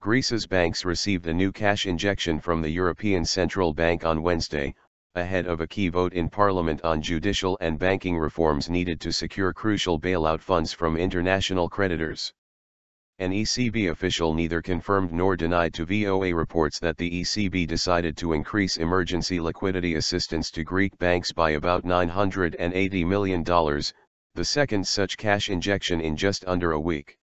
Greece's banks received a new cash injection from the European Central Bank on Wednesday, ahead of a key vote in Parliament on judicial and banking reforms needed to secure crucial bailout funds from international creditors. An ECB official neither confirmed nor denied to VOA reports that the ECB decided to increase emergency liquidity assistance to Greek banks by about $980 million, the second such cash injection in just under a week.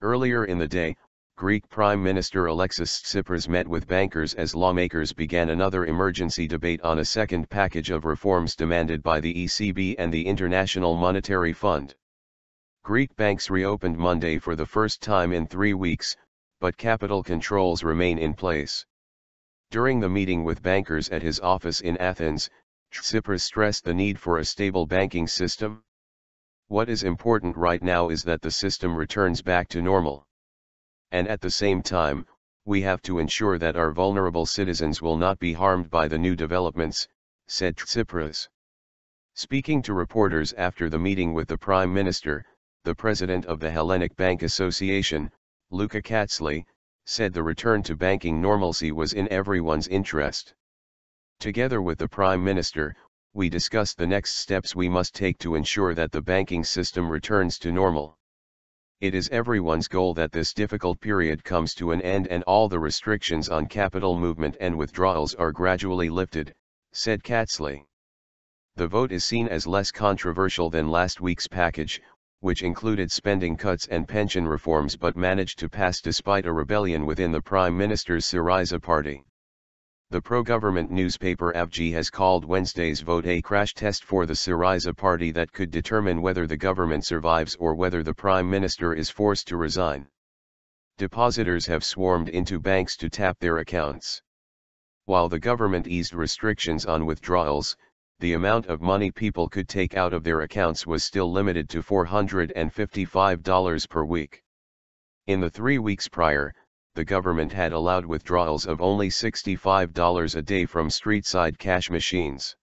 Earlier in the day, Greek Prime Minister Alexis Tsipras met with bankers as lawmakers began another emergency debate on a second package of reforms demanded by the ECB and the International Monetary Fund. Greek banks reopened Monday for the first time in 3 weeks, but capital controls remain in place. During the meeting with bankers at his office in Athens, Tsipras stressed the need for a stable banking system. "What is important right now is that the system returns back to normal. And at the same time, we have to ensure that our vulnerable citizens will not be harmed by the new developments," said Tsipras. Speaking to reporters after the meeting with the Prime Minister, the president of the Hellenic Bank Association, Luka Katsli, said the return to banking normalcy was in everyone's interest. Together with the Prime Minister, we discussed the next steps we must take to ensure that the banking system returns to normal. It is everyone's goal that this difficult period comes to an end and all the restrictions on capital movement and withdrawals are gradually lifted, said Katsli. The vote is seen as less controversial than last week's package, which included spending cuts and pension reforms but managed to pass despite a rebellion within the Prime Minister's Syriza party. The pro-government newspaper Avgi has called Wednesday's vote a crash test for the Syriza party that could determine whether the government survives or whether the Prime Minister is forced to resign. Depositors have swarmed into banks to tap their accounts. While the government eased restrictions on withdrawals, the amount of money people could take out of their accounts was still limited to $455 per week. In the 3 weeks prior, the government had allowed withdrawals of only $65 a day from street-side cash machines.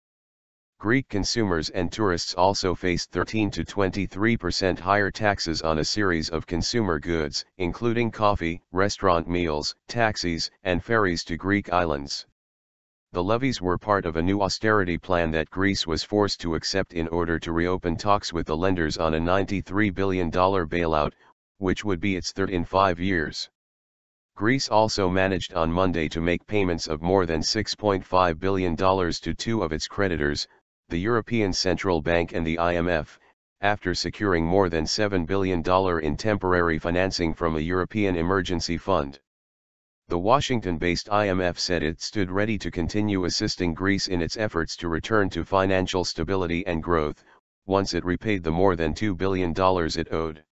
Greek consumers and tourists also faced 13 to 23% higher taxes on a series of consumer goods, including coffee, restaurant meals, taxis, and ferries to Greek islands. The levies were part of a new austerity plan that Greece was forced to accept in order to reopen talks with the lenders on a $93 billion bailout, which would be its third in 5 years. Greece also managed on Monday to make payments of more than $6.5 billion to two of its creditors, the European Central Bank and the IMF, after securing more than $7 billion in temporary financing from a European emergency fund. The Washington-based IMF said it stood ready to continue assisting Greece in its efforts to return to financial stability and growth, once it repaid the more than $2 billion it owed.